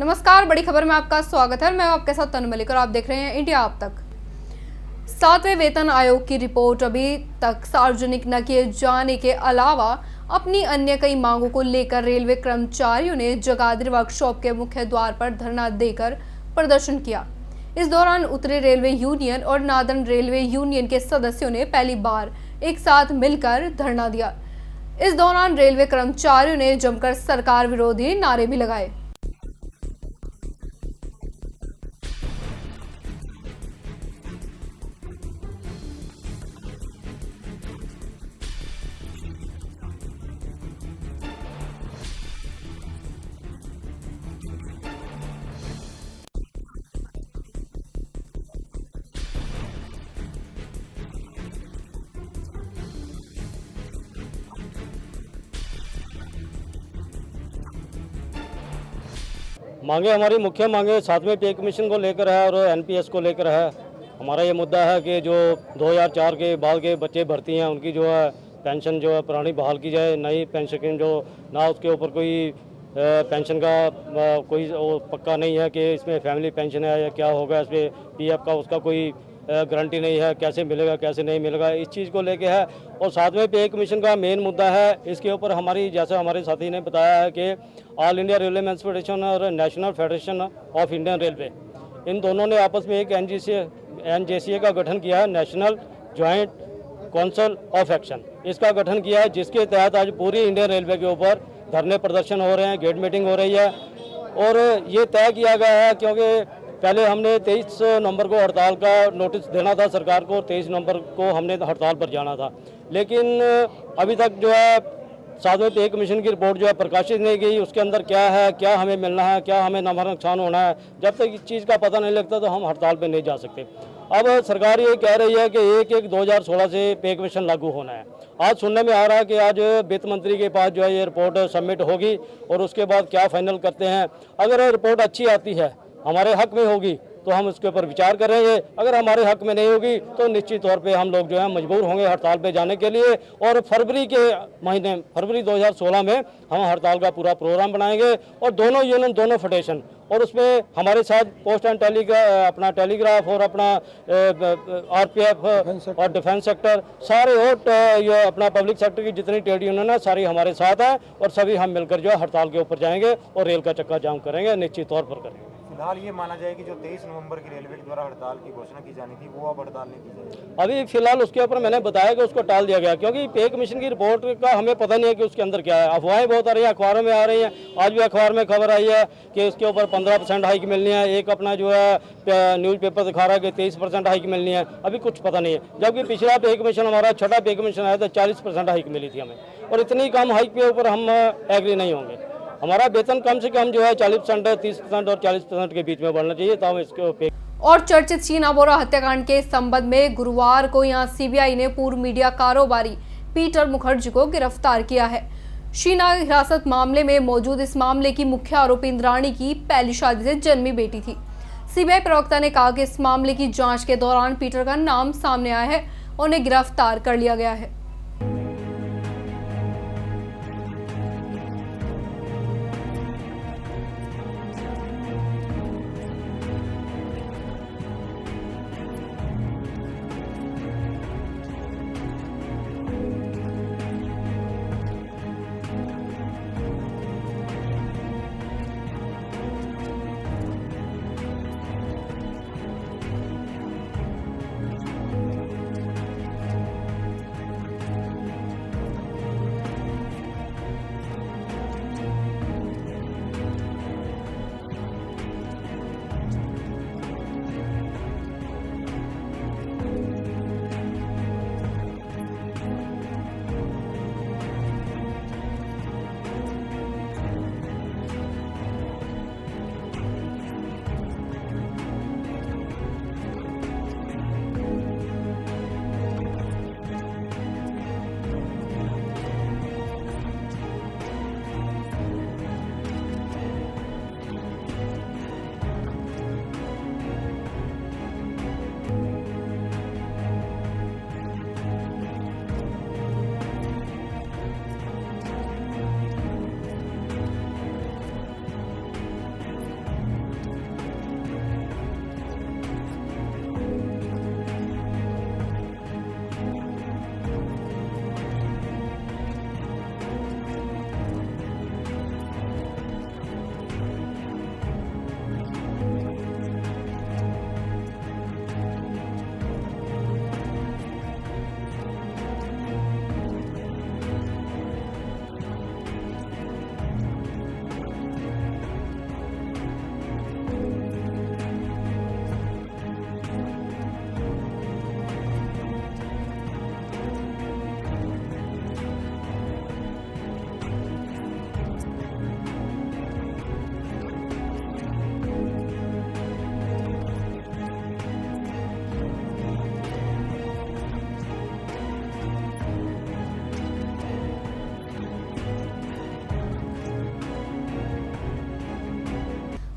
नमस्कार, बड़ी खबर में आपका स्वागत है। मैं आपके साथ तनु मलिक और आप देख रहे हैं इंडिया अब तक। 7वें वेतन आयोग की रिपोर्ट अभी तक सार्वजनिक न किए जाने के अलावा अपनी अन्य कई मांगों को लेकर रेलवे कर्मचारियों ने जगाधरी वर्कशॉप के मुख्य द्वार पर धरना देकर प्रदर्शन किया। इस दौरान उत्तरी रेलवे यूनियन और नादन रेलवे यूनियन के सदस्यों ने पहली बार एक साथ मिलकर धरना दिया। इस दौरान रेलवे कर्मचारियों ने जमकर सरकार विरोधी नारे भी लगाए। मांगे हमारी मुख्य मांगे 7वें पे कमीशन को लेकर है और एनपीएस को लेकर है। हमारा ये मुद्दा है कि जो 2004 के बाद के बच्चे भर्ती हैं उनकी जो है पेंशन जो है पुरानी बहाल की जाए। नई पेंशन स्कीम जो ना उसके ऊपर कोई पेंशन का कोई पक्का नहीं है कि इसमें फैमिली पेंशन है या क्या होगा, इसमें पीएफ का उसका कोई गारंटी नहीं है, कैसे मिलेगा कैसे नहीं मिलेगा, इस चीज़ को लेके है। और 7वें पे कमीशन का मेन मुद्दा है, इसके ऊपर हमारी जैसे हमारे साथी ने बताया है कि all India railway men's federation और national federation of Indian railway, इन दोनों ने आपस में एक एनजेसीए का गठन किया है, national joint council of action. इसका गठन किया है, जिसके तहत आज पूरी इंडियन रेलवे के ऊपर धरने प्रदर्शन हो रहे हैं, गेट मीटिंग हो रही है। और ये तय किया गया है, क्योंकि पहले हमने 23 नवंबर को हड़ताल का नोटिस देना था सरकार को, 23 नवंबर को हमने हड़ताल पर जाना था, लेकिन अभी तक जो है 7वें पे कमीशन की रिपोर्ट जो है प्रकाशित नहीं गई। उसके अंदर क्या है, क्या हमें मिलना है, क्या हमें नफा नुकसान होना है, जब तक इस चीज़ का पता नहीं लगता तो हम हड़ताल पर नहीं जा सकते। अब सरकार ये कह रही है कि 1/1/2016 से पे कमीशन लागू होना है। आज सुनने में आ रहा है कि आज वित्त मंत्री के पास जो है ये रिपोर्ट सबमिट होगी और उसके बाद क्या फाइनल करते हैं। अगर रिपोर्ट अच्छी आती है, हमारे हक में होगी, तो हम उसके ऊपर विचार करेंगे। अगर हमारे हक में नहीं होगी तो निश्चित तौर पे हम लोग जो है मजबूर होंगे हड़ताल पे जाने के लिए। और फरवरी के महीने, फरवरी 2016 में हम हड़ताल का पूरा प्रोग्राम बनाएंगे और दोनों यूनियन, दोनों फेडरेशन, और उसमें हमारे साथ पोस्ट एंड अपना टेलीग्राफ और अपना आरपीएफ और डिफेंस सेक्टर सारे, और ये अपना पब्लिक सेक्टर की जितनी ट्रेड यूनियन है सारी हमारे साथ है, और सभी हम मिलकर जो है हड़ताल के ऊपर जाएंगे और रेल का चक्का जाम करेंगे, निश्चित तौर पर करेंगे। फिलहाल ये माना जाए कि जो 23 नवंबर की रेलवे के द्वारा हड़ताल की घोषणा की जानी थी वो अब हड़ताल नहीं की जाएगी। अभी फिलहाल उसके ऊपर मैंने बताया कि उसको टाल दिया गया, क्योंकि पे कमीशन की रिपोर्ट का हमें पता नहीं है कि उसके अंदर क्या है। अफवाहें बहुत आ रही हैं, अखबारों में आ रही हैं। आज भी अखबार में खबर आई है कि उसके ऊपर 15% हाइक मिलनी है। एक अपना जो है न्यूज़पेपर दिखा रहा है कि 23% हाइक मिलनी है। अभी कुछ पता नहीं है, जबकि पिछला पे कमीशन, हमारा छठा पे कमीशन आया तो 40% हाइक मिली थी हमें, और इतनी कम हाइक के ऊपर हम एग्री नहीं होंगे। हमारा वेतन कम से कम जो है 40%, 30% और 40% के बीच में बढ़ना चाहिए, तो हम इसके। और चर्चित शीना बोरा हत्याकांड के संबंध में गुरुवार को यहां सीबीआई ने पूर्व मीडिया कारोबारी पीटर मुखर्जी को गिरफ्तार किया है। शीना हिरासत मामले में मौजूद इस मामले की मुख्य आरोपी इंद्राणी की पहली शादी से जन्मी बेटी थी। सीबीआई प्रवक्ता ने कहा कि इस मामले की जांच के दौरान पीटर का नाम सामने आया है और उन्हें गिरफ्तार कर लिया गया है।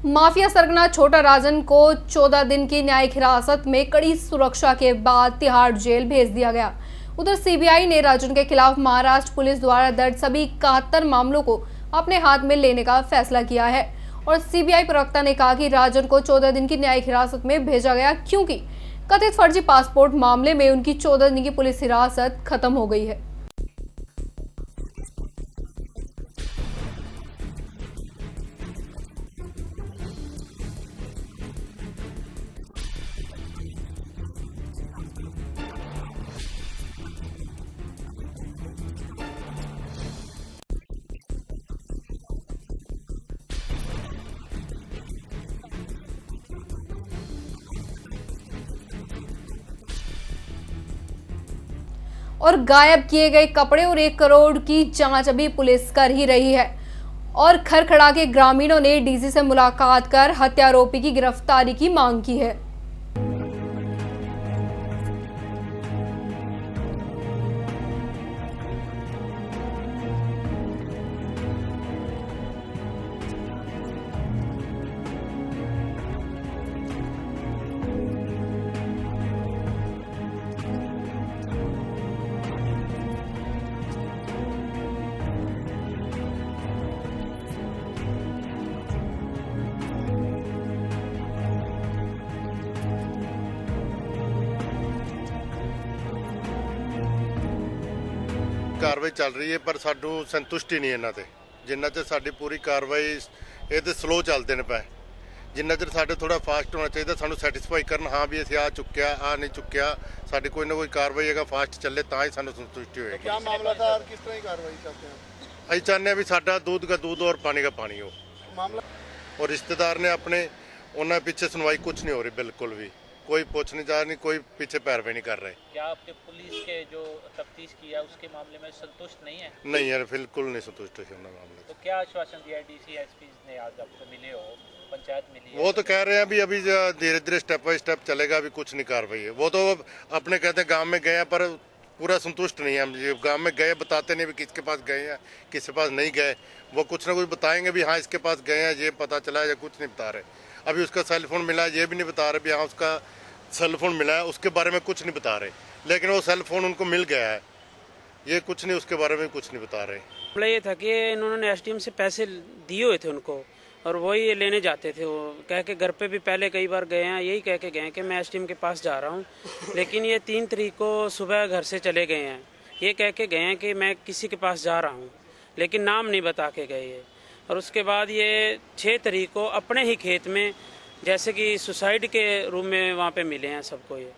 माफिया सरगना छोटा राजन को 14 दिन की न्यायिक हिरासत में कड़ी सुरक्षा के बाद तिहाड़ जेल भेज दिया गया। उधर सीबीआई ने राजन के खिलाफ महाराष्ट्र पुलिस द्वारा दर्ज सभी 71 मामलों को अपने हाथ में लेने का फैसला किया है और सीबीआई प्रवक्ता ने कहा कि राजन को 14 दिन की न्यायिक हिरासत में भेजा गया क्योंकि कथित फर्जी पासपोर्ट मामले में उनकी 14 दिन की पुलिस हिरासत खत्म हो गई है। और गायब किए गए कपड़े और 1 करोड़ की जांच अभी पुलिस कर ही रही है और खरखड़ा के ग्रामीणों ने डीसी से मुलाकात कर हत्या आरोपी की गिरफ्तारी की मांग की है। कार्रवाई चल रही है पर सानू संतुष्टि नहीं इन्हां ते जिन्ना चਿਰ साडी पूरी कार्रवाई ये तो स्लो चलते हैं पे जिन्ना चਿਰ साडे थोड़ा फास्ट होना चाहिए सानू सैटिस्फाई करन हाँ भी असीं आ चुक्या आ नहीं चुक्या साडी कोई ना कोई कार्रवाई है फास्ट चले तां ही सानू संतुष्टि होएगी। क्या मामला था और किस तरह की कार्रवाई चाहते हैं? असीं चाहते हैं भी साडा दूध का दूध और पानी का पानी हो मामला और रिश्तेदार ने अपने उन्होंने पीछे सुनवाई कुछ नहीं हो रही बिल्कुल भी कोई पूछ नहीं जा रही कोई पीछे पैरवी नहीं कर रहे। क्या आपके पुलिस के जो तफ्तीश किया उसके मामले में संतुष्ट नहीं है? नहीं यार बिल्कुल नहीं संतुष्ट है मामले। तो क्या आश्वासन दिया डीसी एसपी ने आज आपको मिले हो पंचायत मिली? वो तो कह रहे हैं अभी धीरे धीरे स्टेप बाय स्टेप चलेगा अभी कुछ नहीं कार्रवाई है। वो तो अपने कहते हैं गाँव में गए हैं पर पूरा संतुष्ट नहीं है हम गाँव में गए बताते नहीं भी किसके पास गए हैं किसके पास नहीं गए वो कुछ ना कुछ बताएंगे भी हाँ इसके पास गए हैं ये पता चला है या कुछ नहीं बता रहे। अभी उसका सेल फोन मिला है ये भी नहीं बता रहे भी हाँ उसका सेल फोन मिला है उसके बारे में कुछ नहीं बता रहे लेकिन वो सेल फोन उनको मिल गया है ये कुछ नहीं उसके बारे में कुछ नहीं बता रहे। मामला ये था कि इन्होंने एसडीएम से पैसे दिए हुए थे उनको और वही लेने जाते थे वो कह के घर पे भी पहले कई बार गए हैं यही कह के गए हैं कि मैं एसडीएम के पास जा रहा हूँ लेकिन ये 3 तारीख को सुबह घर से चले गए हैं ये कह के गए हैं कि मैं किसी के पास जा रहा हूँ लेकिन नाम नहीं बता के गए ये और उसके बाद ये 6 तारीख को अपने ही खेत में जैसे कि सुसाइड के रूम में वहाँ पे मिले हैं सबको ये।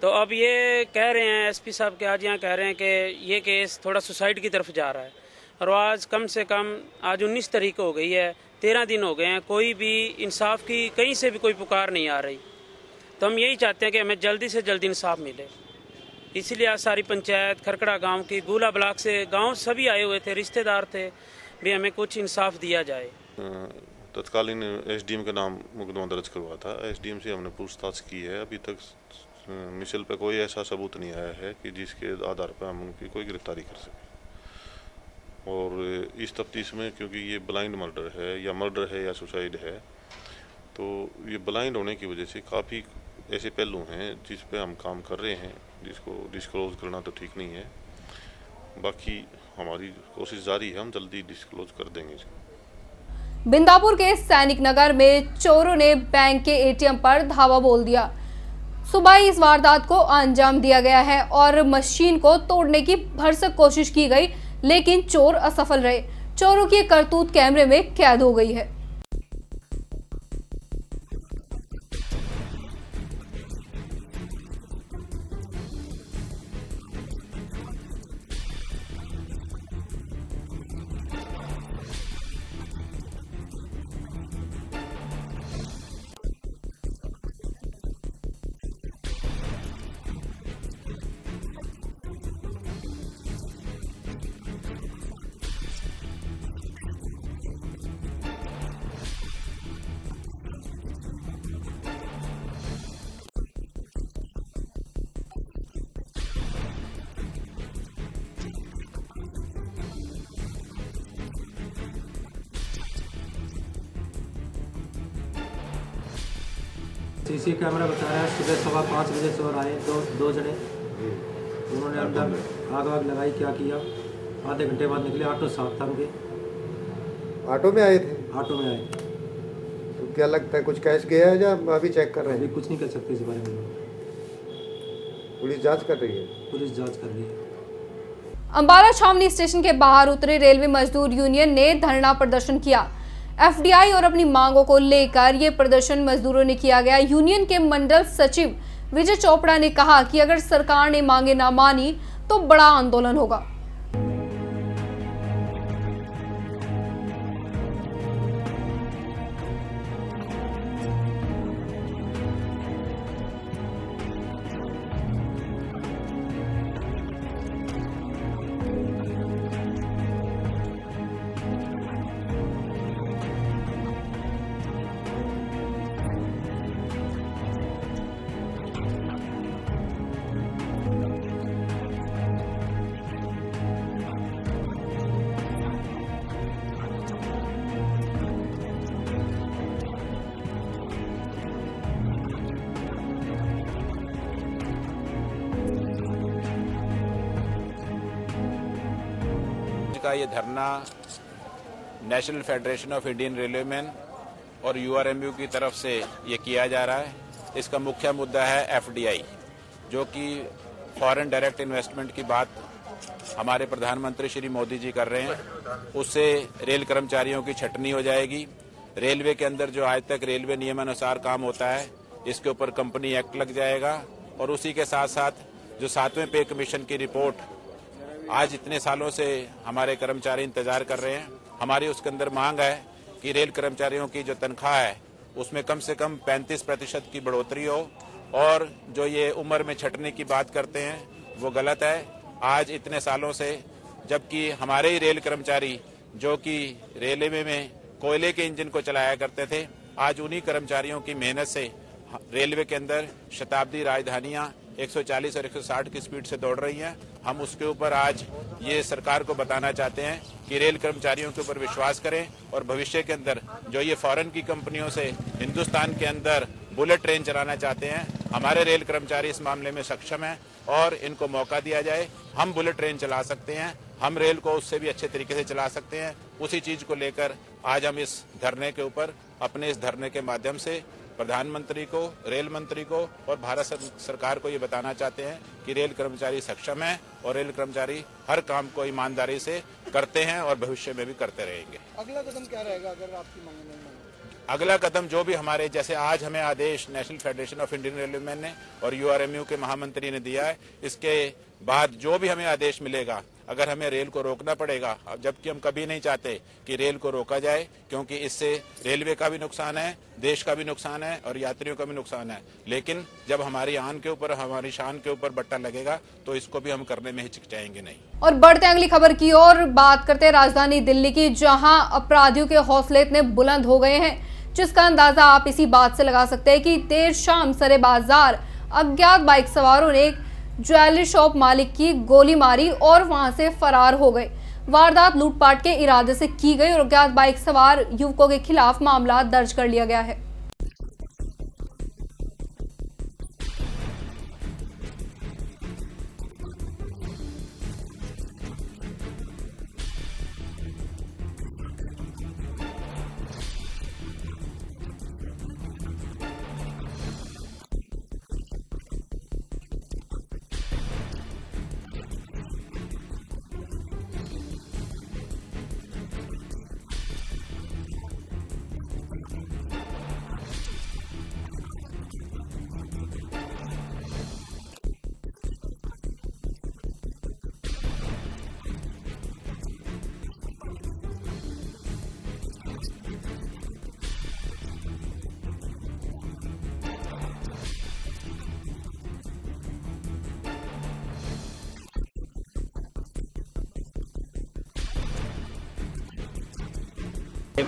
तो अब ये कह रहे हैं एसपी साहब के आज यहाँ कह रहे हैं कि ये केस थोड़ा सुसाइड की तरफ जा रहा है और आज कम से कम आज 19 तारीख हो गई है 13 दिन हो गए हैं कोई भी इंसाफ की कहीं से भी कोई पुकार नहीं आ रही। तो हम यही चाहते हैं कि हमें जल्दी से जल्दी इंसाफ मिले इसीलिए आज सारी पंचायत खरखड़ा गाँव की गूला ब्लॉक से गाँव सभी आए हुए थे रिश्तेदार थे भी हमें कुछ इंसाफ दिया जाए। तत्कालीन एसडीएम के नाम मुकदमा दर्ज करवा था एसडीएम से हमने पूछताछ की है अभी तक मिसल पे कोई ऐसा सबूत नहीं आया है कि जिसके आधार पर हम उनकी कोई गिरफ्तारी कर सकें और इस तफ्तीश में क्योंकि ये ब्लाइंड मर्डर है या सुसाइड है तो ये ब्लाइंड होने की वजह से काफ़ी ऐसे पहलू हैं जिस पे हम काम कर रहे हैं जिसको डिस्क्लोज करना तो ठीक नहीं है। बाकी हमारी कोशिश जारी है हम जल्दी डिस्क्लोज कर देंगे इसको। बिंदापुर के सैनिक नगर में चोरों ने बैंक के एटीएम पर धावा बोल दिया। सुबह इस वारदात को अंजाम दिया गया है और मशीन को तोड़ने की भरसक कोशिश की गई लेकिन चोर असफल रहे। चोरों की करतूत कैमरे में कैद हो गई है। सीसी कैमरा बता रहा है सुबह 5:15 बजे चोर आए, दो जने। उन्होंने अंदर आग लगाई, क्या किया, आधे घंटे बाद निकले। ऑटो साफ था उनके। ऑटो में आए थे? ऑटो में आए। तो क्या लगता है कुछ कैश गया है या अभी चेक कर रहे हैं? अभी कुछ नहीं कर सकते इस बारे में। पुलिस जांच कर रही है? पुलिस जांच कर रही है। अंबाला छावनी स्टेशन के बाहर उतरे रेलवे मजदूर यूनियन ने धरना प्रदर्शन किया। एफडीआई और अपनी मांगों को लेकर ये प्रदर्शन मजदूरों ने किया गया। यूनियन के मंडल सचिव विजय चोपड़ा ने कहा कि अगर सरकार ने मांगे ना मानी तो बड़ा आंदोलन होगा। का ये धरना national federation of Indian railwaymen और यूआरएमयू की तरफ से ये किया जा रहा है। इसका मुख्य मुद्दा है एफडीआई, जो कि फॉरेन डायरेक्ट इन्वेस्टमेंट की बात हमारे प्रधानमंत्री श्री मोदी जी कर रहे हैं। उससे रेल कर्मचारियों की छटनी हो जाएगी। रेलवे के अंदर जो आज तक रेलवे नियमानुसार काम होता है, इसके ऊपर कंपनी एक्ट लग जाएगा। और उसी के साथ साथ जो 7वें पे कमीशन की रिपोर्ट आज इतने सालों से हमारे कर्मचारी इंतजार कर रहे हैं, हमारी उसके अंदर मांग है कि रेल कर्मचारियों की जो तनख्वाह है उसमें कम से कम 35% की बढ़ोतरी हो। और जो ये उम्र में छटने की बात करते हैं वो गलत है। आज इतने सालों से जबकि हमारे ही रेल कर्मचारी जो कि रेलवे में कोयले के इंजन को चलाया करते थे, आज उन्हीं कर्मचारियों की मेहनत से रेलवे के अंदर शताब्दी राजधानियां 140 और 160 की स्पीड से दौड़ रही हैं। हम उसके ऊपर आज ये सरकार को बताना चाहते हैं कि रेल कर्मचारियों के ऊपर विश्वास करें और भविष्य के अंदर जो ये फॉरेन की कंपनियों से हिंदुस्तान के अंदर बुलेट ट्रेन चलाना चाहते हैं, हमारे रेल कर्मचारी इस मामले में सक्षम हैं और इनको मौका दिया जाए। हम बुलेट ट्रेन चला सकते हैं, हम रेल को उससे भी अच्छे तरीके से चला सकते हैं। उसी चीज को लेकर आज हम इस धरने के ऊपर अपने इस धरने के माध्यम से प्रधानमंत्री को, रेल मंत्री को और भारत सरकार को ये बताना चाहते हैं कि रेल कर्मचारी सक्षम है और रेल कर्मचारी हर काम को ईमानदारी से करते हैं और भविष्य में भी करते रहेंगे। अगला कदम क्या रहेगा अगर आपकी मांग नहीं मानी? अगला कदम जो भी हमारे, जैसे आज हमें आदेश national federation of Indian railwaymen ने और यूआरएमयू के महामंत्री ने दिया है, इसके बाद जो भी हमें आदेश मिलेगा, अगर हमें रेल को रोकना पड़ेगा, जबकि हम कभी नहीं चाहते कि रेल को रोका जाए, क्योंकि इससे रेलवे का भी नुकसान है, देश का भी नुकसान है और यात्रियों का भी नुकसान है। लेकिन जब हमारी आन के ऊपर, हमारी शान के ऊपर बट्टा लगेगा तो इसको भी हम करने में हिचकिचाएंगे नहीं। और बढ़ते अगली खबर की ओर बात करते हैं राजधानी दिल्ली की, जहां अपराधियों के हौसले इतने बुलंद हो गए हैं जिसका अंदाजा आप इसी बात से लगा सकते हैं कि देर शाम सरे बाजार अज्ञात बाइक सवारों ने एक ज्वेलरी शॉप मालिक की गोली मारी और वहां से फरार हो गए। वारदात लूटपाट के इरादे से की गई और अज्ञात बाइक सवार युवकों के खिलाफ मामला दर्ज कर लिया गया है।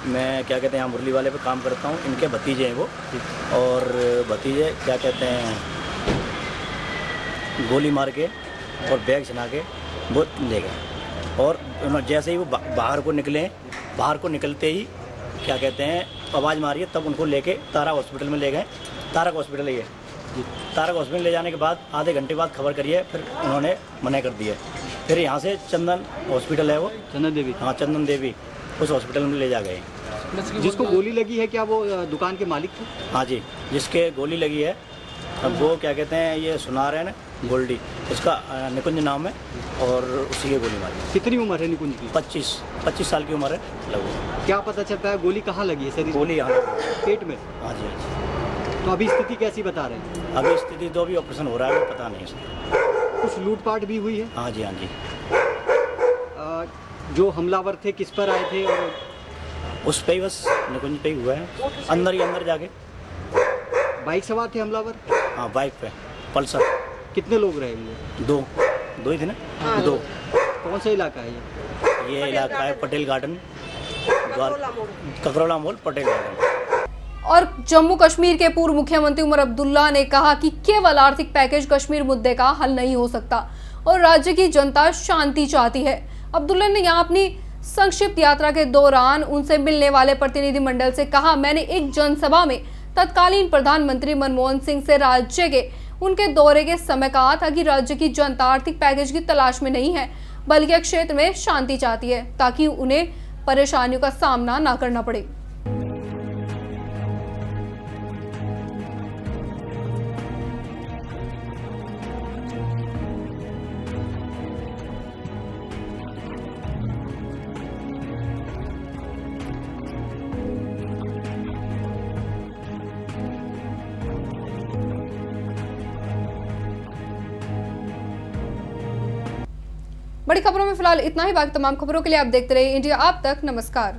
मैं क्या कहते हैं यहाँ मुरली वाले पे काम करता हूँ, इनके भतीजे हैं वो, और भतीजे क्या कहते हैं गोली मार के और बैग छना के वो ले गए। और जैसे ही वो बाहर को निकले, बाहर को निकलते ही क्या कहते हैं आवाज़ मारी, तब उनको लेके तारा हॉस्पिटल में ले गए तारक हॉस्पिटल है ये जी। तारक हॉस्पिटल ले जाने के बाद आधे घंटे बाद खबर करिए, फिर उन्होंने मना कर दिया। फिर यहाँ से चंदन हॉस्पिटल है वो, चंदन देवी, हाँ चंदन देवी, उस हॉस्पिटल में ले जा गए। जिसको गोली लगी है क्या वो दुकान के मालिक थे? हाँ जी, जिसके गोली लगी है अब वो क्या कहते हैं, ये सुनार है ना गोल्डी, उसका निकुंज नाम है और उसी के गोली मारी। कितनी उम्र है निकुंज की? 25 साल की उम्र है लगभग। क्या पता चलता है गोली कहाँ लगी है? शरीर? गोली यहाँ पेट में? हाँ जी, हाँ जी। तो अभी स्थिति कैसी बता रहे हैं? अभी स्थिति तो अभी ऑपरेशन हो रहा है, पता नहीं सर। कुछ लूटपाट भी हुई है? हाँ जी, हाँ जी। जो हमलावर थे किस पर आए थे? और उस पे ही बस निकुंज पे ही हुआ है, अंदर ही अंदर जाके। बाइक सवार थे हमलावर? हाँ बाइक पे, पल्सर। कितने लोग रहे होंगे? दो ही थे ना? हाँ, दो। कौन सा इलाका है ये इलाका है पटेल गार्डन, ककरौला मोड़, पटेल गार्डन। और जम्मू कश्मीर के पूर्व मुख्यमंत्री उमर अब्दुल्ला ने कहा कि केवल आर्थिक पैकेज कश्मीर मुद्दे का हल नहीं हो सकता और राज्य की जनता शांति चाहती है। अब्दुल्ला ने यहाँ अपनी संक्षिप्त यात्रा के दौरान उनसे मिलने वाले प्रतिनिधिमंडल से कहा, मैंने एक जनसभा में तत्कालीन प्रधानमंत्री मनमोहन सिंह से राज्य के उनके दौरे के समय कहा था कि राज्य की जनता आर्थिक पैकेज की तलाश में नहीं है, बल्कि क्षेत्र में शांति चाहती है ताकि उन्हें परेशानियों का सामना ना करना पड़े। बड़ी खबरों में फिलहाल इतना ही। बाकी तमाम खबरों के लिए आप देखते रहिए इंडिया आप तक। नमस्कार।